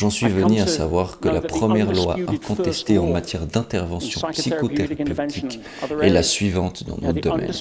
J'en suis venu à savoir que la première loi incontestée en matière d'intervention psychothérapeutique est la suivante dans notre domaine.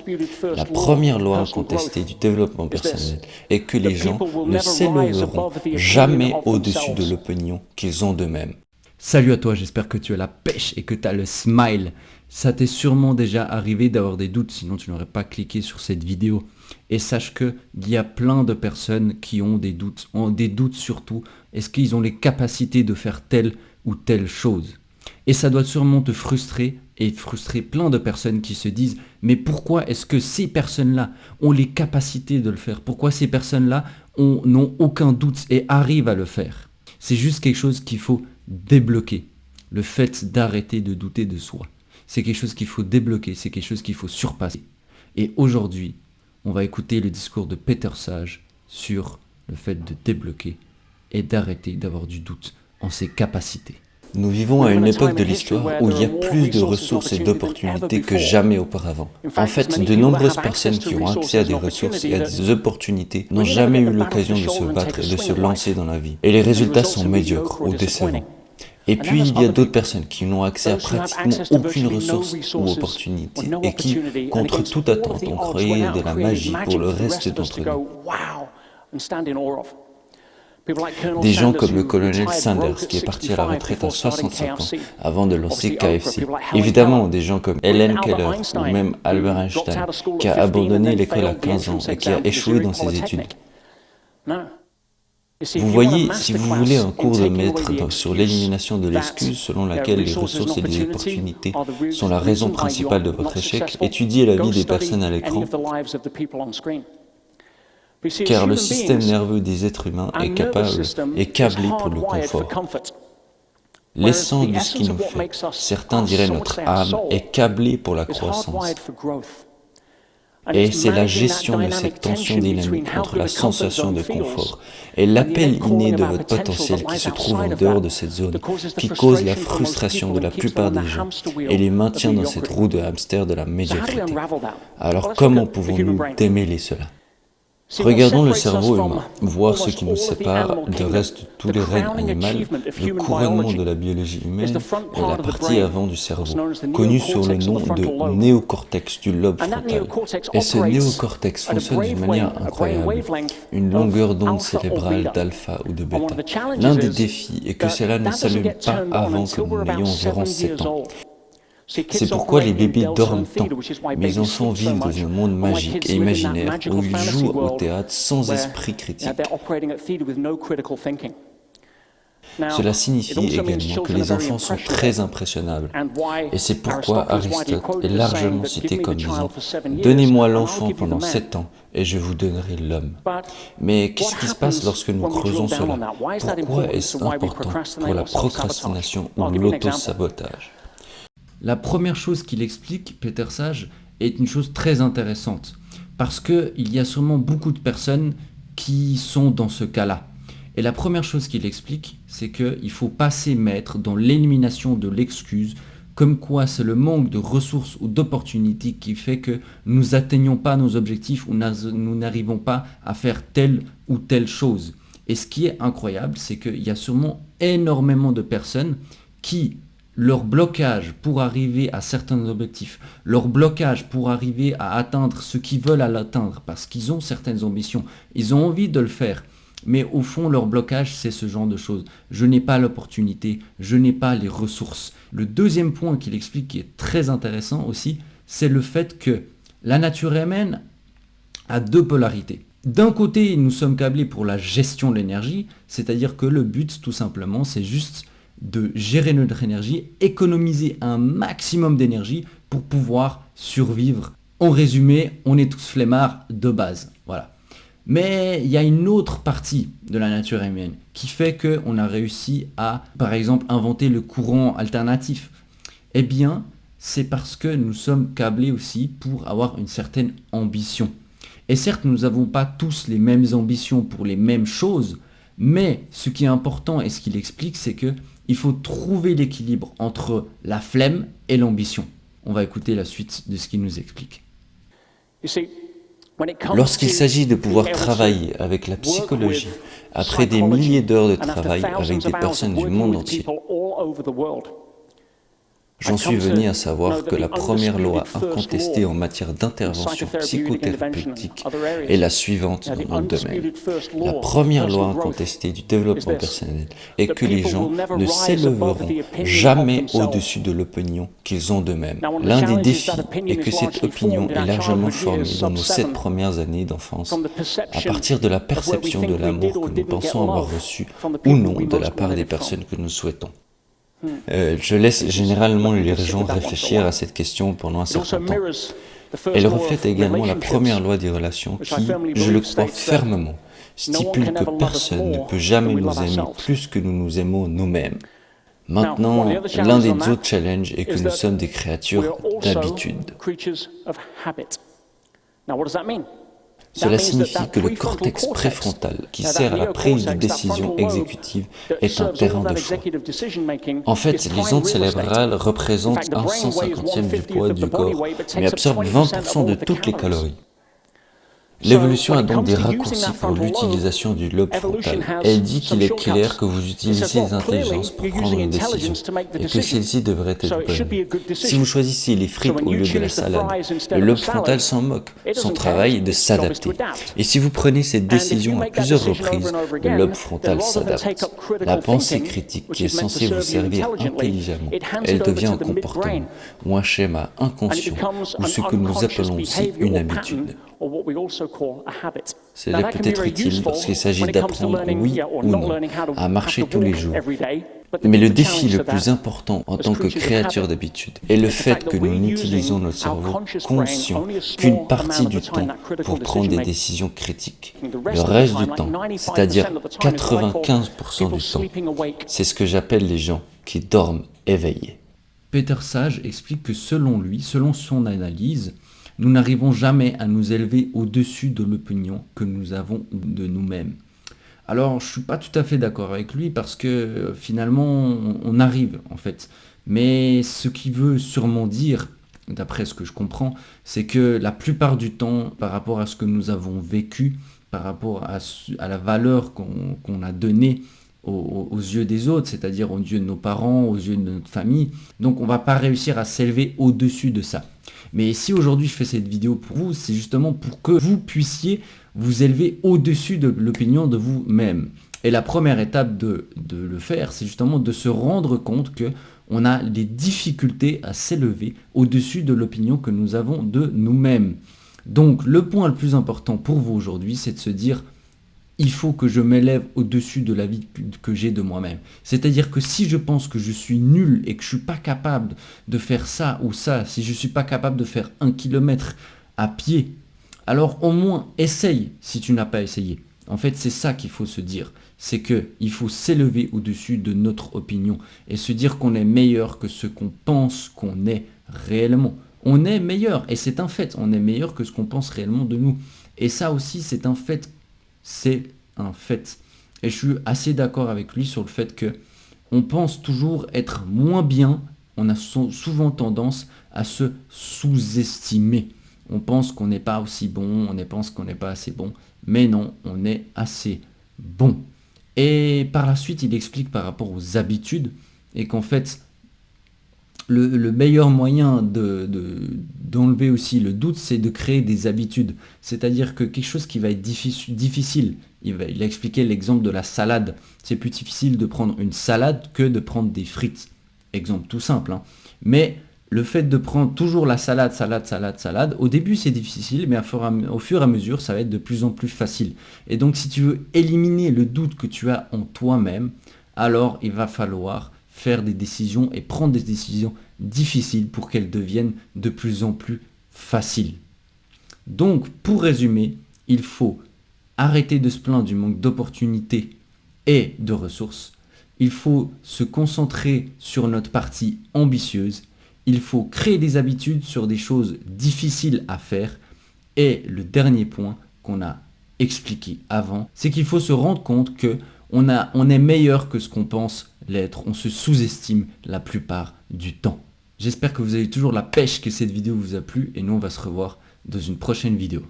La première loi incontestée du développement personnel est que les gens ne s'élèveront jamais au-dessus de l'opinion qu'ils ont d'eux-mêmes. Salut à toi, j'espère que tu as la pêche et que tu as le smile. Ça t'est sûrement déjà arrivé d'avoir des doutes, sinon tu n'aurais pas cliqué sur cette vidéo. Et sache qu'il y a plein de personnes qui ont des doutes surtout. Est-ce qu'ils ont les capacités de faire telle ou telle chose? Et ça doit sûrement te frustrer et frustrer plein de personnes qui se disent « Mais pourquoi est-ce que ces personnes-là ont les capacités de le faire? Pourquoi ces personnes-là n'ont aucun doute et arrivent à le faire ?» C'est juste quelque chose qu'il faut débloquer. Le fait d'arrêter de douter de soi. C'est quelque chose qu'il faut débloquer, c'est quelque chose qu'il faut surpasser. Et aujourd'hui, on va écouter le discours de Peter Sage sur le fait de débloquer et d'arrêter d'avoir du doute en ses capacités. Nous vivons à une époque de l'histoire où il y a plus de ressources et d'opportunités que jamais auparavant. En fait, de nombreuses personnes qui ont accès à des ressources et à des opportunités n'ont jamais eu l'occasion de se battre et de se lancer dans la vie. Et les résultats sont médiocres ou décevants. Et puis, il y a d'autres personnes qui n'ont accès à pratiquement aucune ressource ou opportunité et qui, contre toute attente, ont créé de la magie pour le reste d'entre nous. Des gens comme le colonel Sanders qui est parti à la retraite à 65 ans avant de lancer KFC. Évidemment, des gens comme Helen Keller ou même Albert Einstein qui a abandonné l'école à 15 ans et qui a échoué dans ses études. Vous voyez, si vous voulez un cours de maître sur l'élimination de l'excuse selon laquelle les ressources et les opportunités sont la raison principale de votre échec, étudiez la vie des personnes à l'écran. Car le système nerveux des êtres humains est câblé pour le confort. L'essence de ce qui nous fait, certains diraient notre âme, est câblée pour la croissance. Et c'est la gestion de cette tension dynamique entre la sensation de confort et l'appel inné de votre potentiel qui se trouve en dehors de cette zone, qui cause la frustration de la plupart des gens et les maintient dans cette roue de hamster de la médiocrité. Alors comment pouvons-nous démêler cela ? Regardons le cerveau humain, voir ce qui nous sépare du reste de tous les règnes animaux, le couronnement de la biologie humaine est la partie avant du cerveau, connue sous le nom de néocortex du lobe frontal. Et ce néocortex fonctionne d'une manière incroyable, une longueur d'onde cérébrale d'alpha ou de bêta. L'un des défis est que cela ne s'allume pas avant que nous n'ayons environ 7 ans. C'est pourquoi les bébés dorment tant, mais les enfants vivent dans un monde magique et imaginaire où ils jouent au théâtre sans esprit critique. Cela signifie également que les enfants sont très impressionnables, et c'est pourquoi Aristote est largement cité comme disant « Donnez-moi l'enfant pendant 7 ans, et je vous donnerai l'homme ». Mais qu'est-ce qui se passe lorsque nous creusons cela? Pourquoi est-ce important pour la procrastination ou l'auto-sabotage? La première chose qu'il explique, Peter Sage, est une chose très intéressante. Parce qu'il y a sûrement beaucoup de personnes qui sont dans ce cas-là. Et la première chose qu'il explique, c'est qu'il faut pas s'émettre dans l'élimination de l'excuse, comme quoi c'est le manque de ressources ou d'opportunités qui fait que nous n'atteignons pas nos objectifs ou nous n'arrivons pas à faire telle ou telle chose. Et ce qui est incroyable, c'est qu'il y a sûrement énormément de personnes qui... leur blocage pour arriver à certains objectifs, leur blocage pour arriver à atteindre ce qu'ils veulent à l'atteindre, parce qu'ils ont certaines ambitions, ils ont envie de le faire, mais au fond leur blocage c'est ce genre de choses. Je n'ai pas l'opportunité, je n'ai pas les ressources. Le deuxième point qu'il explique qui est très intéressant aussi, c'est le fait que la nature humaine a deux polarités. D'un côté, nous sommes câblés pour la gestion de l'énergie, c'est-à-dire que le but tout simplement c'est juste de gérer notre énergie, économiser un maximum d'énergie pour pouvoir survivre. En résumé, on est tous flemmards de base. Voilà. Mais il y a une autre partie de la nature humaine qui fait qu'on a réussi à, par exemple, inventer le courant alternatif. Eh bien, c'est parce que nous sommes câblés aussi pour avoir une certaine ambition. Et certes, nous n'avons pas tous les mêmes ambitions pour les mêmes choses, mais ce qui est important et ce qu'il explique, c'est que il faut trouver l'équilibre entre la flemme et l'ambition. On va écouter la suite de ce qu'il nous explique. Lorsqu'il s'agit de pouvoir travailler avec la psychologie Après des milliers d'heures de travail avec des personnes du monde entier, j'en suis venu à savoir que la première loi incontestée en matière d'intervention psychothérapeutique est la suivante dans notre domaine. La première loi incontestée du développement personnel est que les gens ne s'élèveront jamais au-dessus de l'opinion qu'ils ont d'eux-mêmes. L'un des défis est que cette opinion est largement formée dans nos 7 premières années d'enfance, à partir de la perception de l'amour que nous pensons avoir reçu ou non de la part des personnes que nous souhaitons. Je laisse généralement les gens réfléchir à cette question pendant un certain temps. Elle reflète également la première loi des relations qui, je le crois fermement, stipule que personne ne peut jamais nous aimer plus que nous nous aimons nous-mêmes. Maintenant, l'un des autres challenges est que nous sommes des créatures d'habitude. Cela signifie que le cortex préfrontal, qui sert à la prise de décision exécutive, est un terrain de choix. En fait, les ondes cérébrales représentent un 150e du poids du corps, mais absorbent 20% de toutes les calories. L'évolution a donc des raccourcis pour l'utilisation du lobe frontal. Elle dit qu'il est clair que vous utilisez l'intelligence pour prendre une décision et que celle-ci devrait être bonne. Si vous choisissez les frites au lieu de la salade, le lobe frontal s'en moque. Son travail est de s'adapter. Et si vous prenez cette décision à plusieurs reprises, le lobe frontal s'adapte. La pensée critique qui est censée vous servir intelligemment, elle devient un comportement ou un schéma inconscient ou ce que nous appelons aussi une habitude. Cela peut être utile lorsqu'il s'agit d'apprendre oui ou non à marcher tous les jours. Mais le défi le plus important en tant que créature d'habitude est le fait que nous n'utilisons notre cerveau conscient qu'une partie du temps pour prendre des décisions critiques. Le reste du temps, c'est-à-dire 95% du temps, c'est ce que j'appelle les gens qui dorment éveillés. Peter Sage explique que selon lui, selon son analyse, nous n'arrivons jamais à nous élever au-dessus de l'opinion que nous avons de nous-mêmes. Alors, je ne suis pas tout à fait d'accord avec lui parce que finalement, on arrive en fait. Mais ce qu'il veut sûrement dire, d'après ce que je comprends, c'est que la plupart du temps, par rapport à ce que nous avons vécu, par rapport à la valeur qu'on a donnée aux yeux des autres, c'est-à-dire aux yeux de nos parents, aux yeux de notre famille, donc on ne va pas réussir à s'élever au-dessus de ça. Mais si aujourd'hui je fais cette vidéo pour vous, c'est justement pour que vous puissiez vous élever au-dessus de l'opinion de vous-même. Et la première étape de le faire, c'est justement de se rendre compte qu'on a des difficultés à s'élever au-dessus de l'opinion que nous avons de nous-mêmes. Donc le point le plus important pour vous aujourd'hui, c'est de se dire il faut que je m'élève au-dessus de la vie que j'ai de moi-même. C'est-à-dire que si je pense que je suis nul et que je ne suis pas capable de faire ça ou ça, si je ne suis pas capable de faire 1 kilomètre à pied, alors au moins essaye si tu n'as pas essayé. En fait, c'est ça qu'il faut se dire. C'est qu'il faut s'élever au-dessus de notre opinion et se dire qu'on est meilleur que ce qu'on pense qu'on est réellement. On est meilleur et c'est un fait. On est meilleur que ce qu'on pense réellement de nous. Et ça aussi, c'est un fait. C'est un fait. Et je suis assez d'accord avec lui sur le fait que on pense toujours être moins bien. On a souvent tendance à se sous-estimer. On pense qu'on n'est pas aussi bon, on pense qu'on n'est pas assez bon. Mais non, on est assez bon. Et par la suite, il explique par rapport aux habitudes et qu'en fait, le meilleur moyen d'enlever aussi le doute, c'est de créer des habitudes. C'est-à-dire que quelque chose qui va être difficile, il a expliqué l'exemple de la salade. C'est plus difficile de prendre une salade que de prendre des frites. Exemple tout simple. Hein. Mais le fait de prendre toujours la salade, au début c'est difficile, mais au fur et à mesure, ça va être de plus en plus facile. Et donc si tu veux éliminer le doute que tu as en toi-même, alors il va falloir faire des décisions et prendre des décisions difficiles pour qu'elles deviennent de plus en plus faciles. Donc, pour résumer, il faut arrêter de se plaindre du manque d'opportunités et de ressources. Il faut se concentrer sur notre partie ambitieuse. Il faut créer des habitudes sur des choses difficiles à faire. Et le dernier point qu'on a expliqué avant, c'est qu'il faut se rendre compte qu'on est meilleur que ce qu'on pense l'être. On se sous-estime la plupart du temps. J'espère que vous avez toujours la pêche, que cette vidéo vous a plu et nous on va se revoir dans une prochaine vidéo.